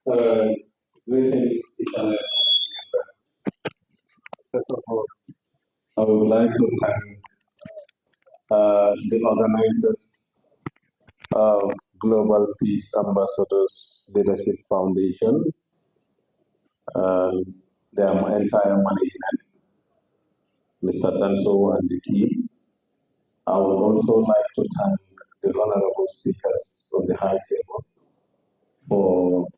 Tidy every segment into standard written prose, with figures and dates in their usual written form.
Uh, Greetings, each and every member. First of all, I would like to thank the organizers of Global Peace Ambassadors Leadership Foundation, their entire management, Mr. Tanso and the team. I would also like to thank the honorable speakers on the high table for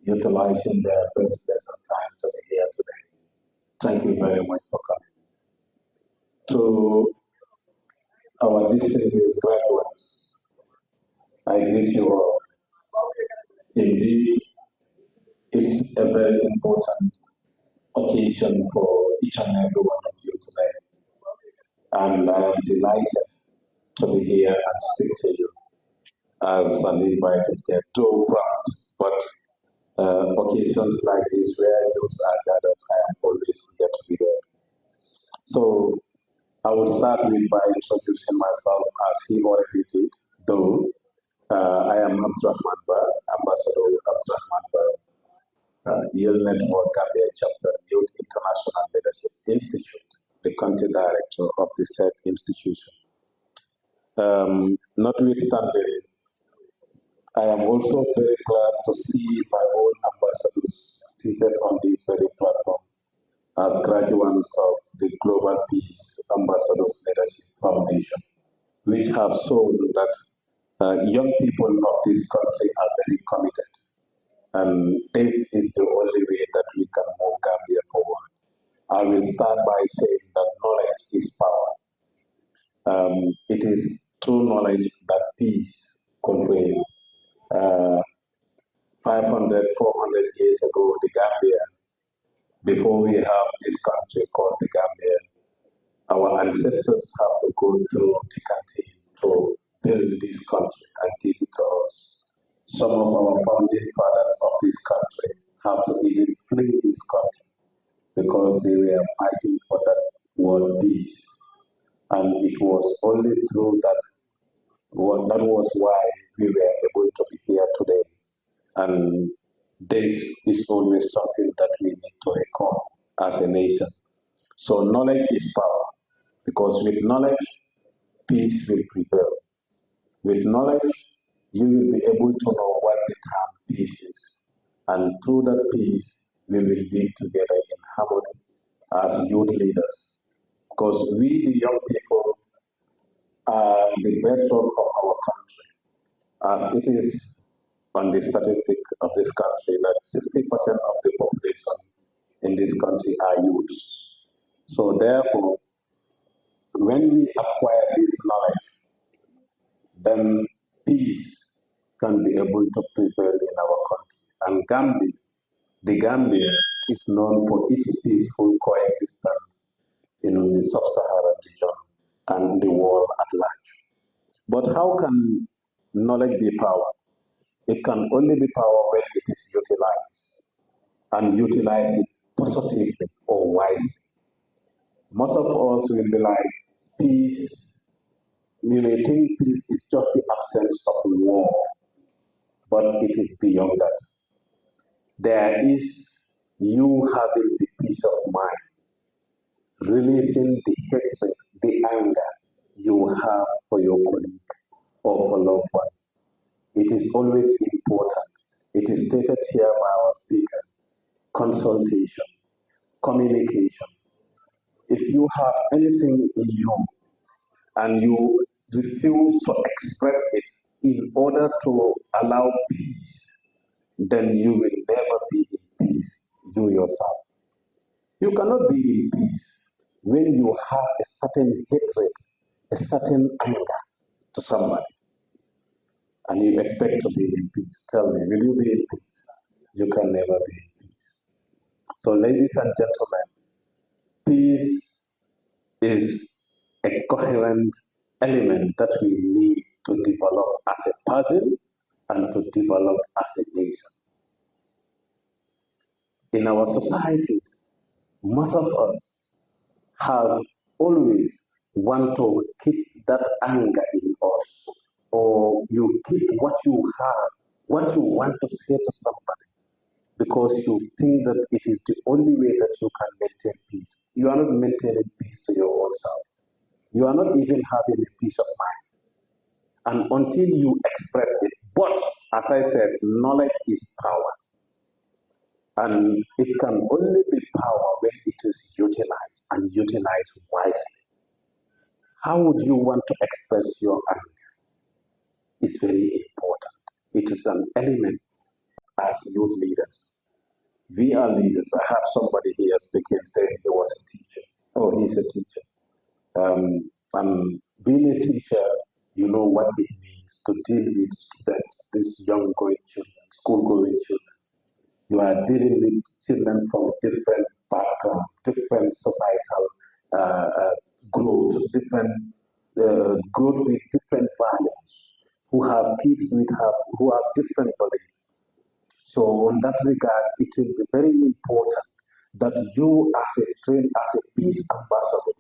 utilizing their precious time to be here today. Thank you very much for coming. To our distinguished graduates, I greet you all. Indeed, it's a very important occasion for each and every one of you today. And I am delighted to be here and speak to you as an invited guest. Though proud, but occasions like this where those are gathered, I am always here to be there. So I will start with by introducing myself as he already did, though I am Abdourahman Bah, Ambassador Abdourahman Bah, Yil-network Gambia Chapter, Youth International Leadership Institute, the country director of the said institution. Notwithstanding, I am also very glad to see my own ambassadors seated on this very platform as graduates of the Global Peace Ambassadors Leadership Foundation, which have shown that young people of this country are very committed. And this is the only way that we can move Gambia forward. I will start by saying that knowledge is power. It is through knowledge that peace could reign. 500, 400 years ago, the Gambia, before we have this country called the Gambia, our ancestors have to go through thick and thin to build this country and give it to us. Some of our founding fathers of this country have to even flee this country because they were fighting for that world peace. And it was only through that, that was why we were able to be here today. And this is always something that we need to record as a nation. So knowledge is power, because with knowledge, peace will prevail. With knowledge, you will be able to know what the term peace is. And through that peace, we will live together in harmony as youth leaders. Because we, the young people, are the bedrock of our country. As it is on the statistic of this country, that 60% of the population in this country are youths. So therefore, when we acquire this knowledge, then peace can be able to prevail in our country. And Gambia, the Gambia is known for its peaceful coexistence in the sub-Saharan region and the world at large. But how can knowledge be power? It can only be power when it is utilized, and utilized positively or wisely. Most of us will be like, peace, we may think peace is just the absence of war, but it is beyond that. There is you having the peace of mind, releasing the hatred, the anger you have for your colleague or for loved one. It is always important. It is stated here by our speaker, consultation, communication. If you have anything in you and you refuse to express it in order to allow peace, then you will never be in peace, you yourself. You cannot be in peace when you have a certain hatred, a certain anger to somebody, and you expect to be in peace. Tell me, will you be in peace? You can never be in peace. So, ladies and gentlemen, peace is a coherent element that we need to develop as a person and to develop as a nation. In our societies, most of us have always want to keep that anger in us, or you keep what you have, what you want to say to somebody, because you think that it is the only way that you can maintain peace. You are not maintaining peace to your own self. You are not even having a peace of mind. And until you express it, but as I said, knowledge is power. And it can only be power when it is utilized and utilized wisely. How would you want to express your anger? It's very important. It is an element as youth leaders. We are leaders. I have somebody here speaking saying he was a teacher. Oh, he's a teacher. And being a teacher, you know what it means to deal with students, these young going children, school going children. You are dealing with children from different backgrounds, different societal growth, different growth with different values, who have kids who have different beliefs. So, in that regard, it will be very important that you, as a peace ambassador,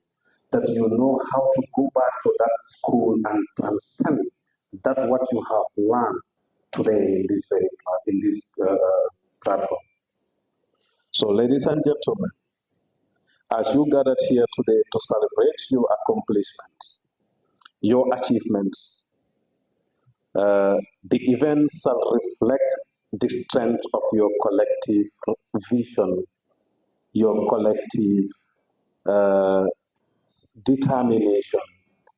that you know how to go back to that school and transcend that what you have learned today in this platform. So, ladies and gentlemen, as you gathered here today to celebrate your accomplishments, your achievements, the event shall reflect the strength of your collective vision, your collective uh, determination,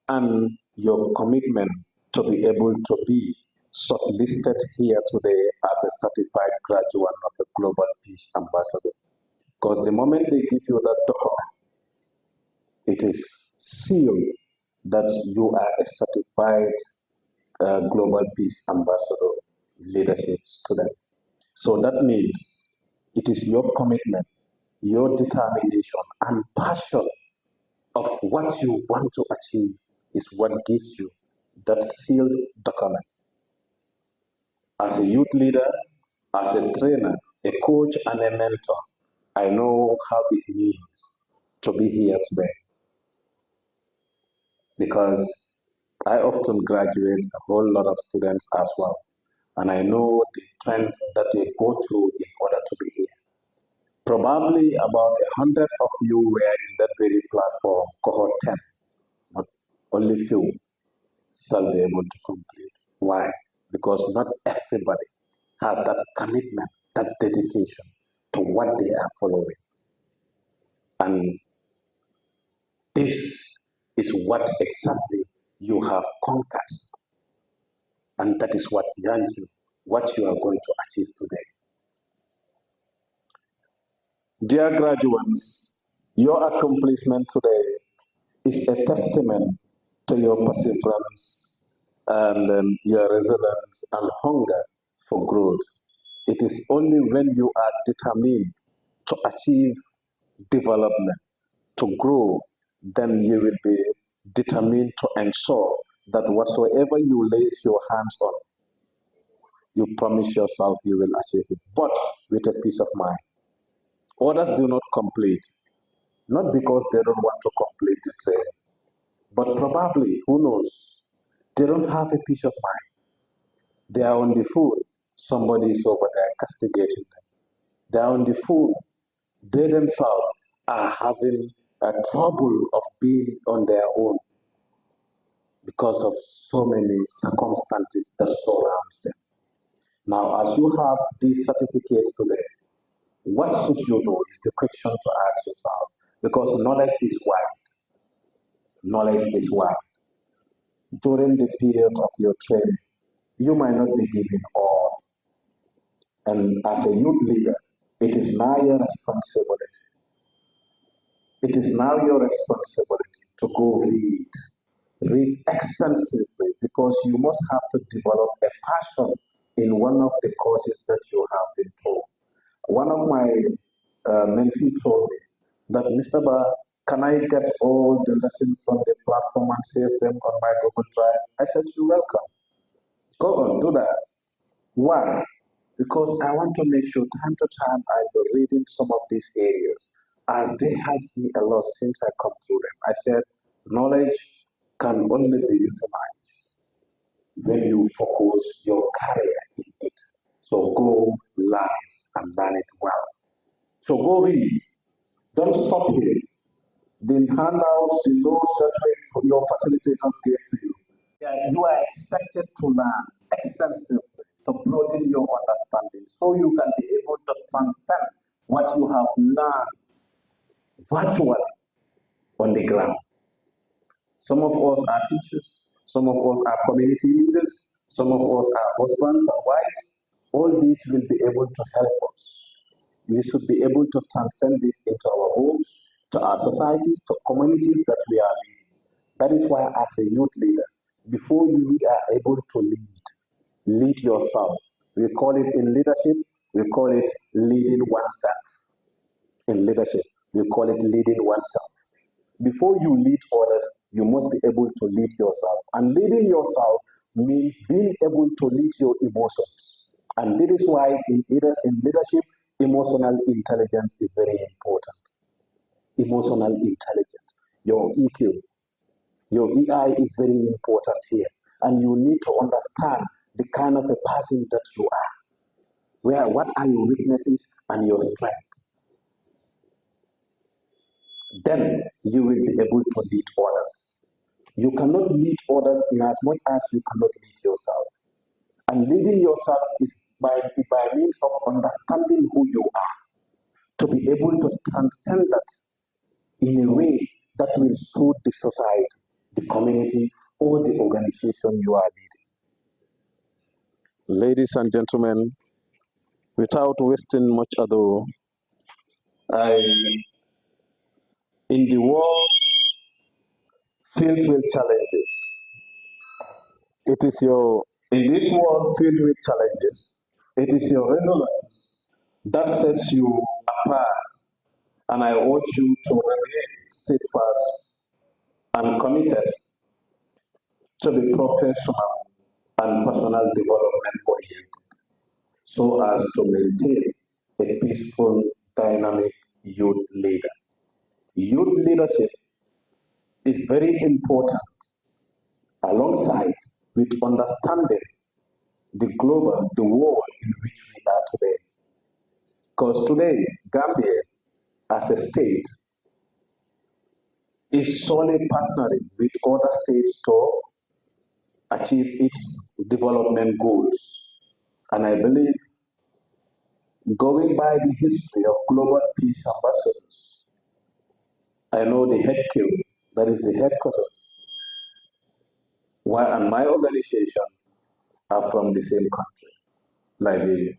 and your commitment to be able to be shortlisted here today as a certified graduate of a Global Peace Ambassador. Because the moment they give you that document, it is sealed that you are a certified Global Peace Ambassador leadership student. So that means it is your commitment, your determination, and passion of what you want to achieve is what gives you that sealed document. As a youth leader, as a trainer, a coach, and a mentor, I know how it means to be here today because I often graduate a whole lot of students as well. And I know the trend that they go through in order to be here. Probably about 100 of you were in that very platform, cohort 10, but only few shall be able to complete. Why? Because not everybody has that commitment, that dedication to what they are following. And this is what exactly you have conquered. And that is what yearns you, what you are going to achieve today. Dear graduates, your accomplishment today is a testament to your perseverance and your resilience and hunger for growth. It is only when you are determined to achieve development, to grow, then you will be determined to ensure that whatsoever you lay your hands on, you promise yourself you will achieve it, but with a peace of mind. Others do not complete, not because they don't want to complete the training, but probably, who knows, they don't have a peace of mind. They are on the food, somebody is over there castigating them. They are on the food, they themselves are having a trouble of being on their own because of so many circumstances that surround them. Now, as you have these certificates today, what should you do is the question to ask yourself, because knowledge is wide. Knowledge is wide. During the period of your training, you might not be given all. And as a youth leader, it is now your responsibility. It is now your responsibility to go read extensively, because you must have to develop a passion in one of the courses that you have been taught. One of my mentees told me that, Mr. Bah, can I get all the lessons from the platform and save them on my Google Drive? I said, you're welcome. Go on, do that. Why? Because I want to make sure time to time I will reading some of these areas as they helped me a lot since I come through them. I said, knowledge can only be utilized when you focus your career in it. So go learn it and learn it well. So go read. Don't stop here. The handouts, the notes that your facilitators gave to you, you are expected to learn extensively to broaden your understanding so you can be able to transcend what you have learned virtually on the ground. Some of us are teachers, some of us are community leaders, some of us are husbands and wives. All these will be able to help us. We should be able to transcend this into our homes, to our societies, to communities that we are leading. That is why, as a youth leader, before you are able to lead yourself. We call it in leadership, we call it leading oneself. In leadership, we call it leading oneself. Before you lead others, you must be able to lead yourself. And leading yourself means being able to lead your emotions. And this is why in leadership, emotional intelligence is very important. Emotional intelligence, your EQ, your EI is very important here. And you need to understand the kind of a person that you are. What are your weaknesses and your strengths? Then you will be able to lead others. You cannot lead others in as much as you cannot lead yourself. And leading yourself is by means of understanding who you are, to be able to transcend that in a way that will suit the society, the community, or the organization you are leading. Ladies and gentlemen, without wasting much ado, in the world filled with challenges, in this world filled with challenges, it is your resilience that sets you apart. And I urge you to remain steadfast and committed to be professional and personal development oriented so as to maintain a peaceful, dynamic youth leader. Youth leadership is very important alongside with understanding the world in which we are today. Because today, Gambia, as a state, is solely partnering with other states to achieve its development goals. And I believe, going by the history of global peace ambassadors, I know the HQ, that is the headquarters, and my organization are from the same country, Liberia,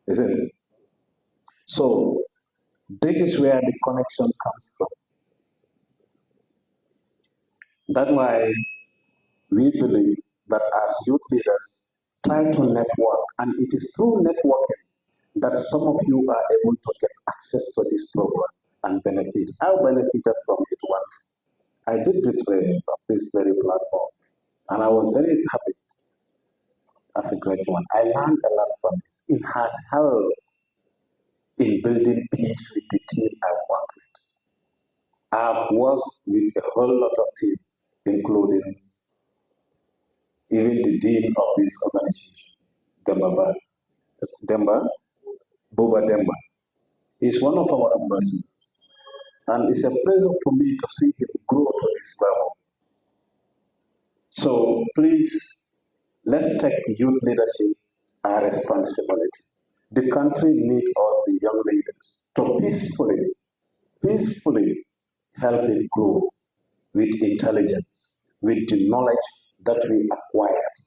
isn't it? So this is where the connection comes from. That's why we believe that as youth leaders, try to network, and it is through networking that some of you are able to get access to this program and benefit. I benefited from it once. I did the training of this very platform, and I was very happy as a graduate. I learned a lot from it. It has helped in building peace with the team I work with. I've worked with a whole lot of teams, including even the dean of this organization, Demba, Boba Demba. He's one of our ambassadors. And it's a pleasure for me to see him grow to this level. So please, let's take youth leadership our responsibility. The country needs us, the young leaders, to peacefully help it grow with intelligence, with the knowledge that we acquired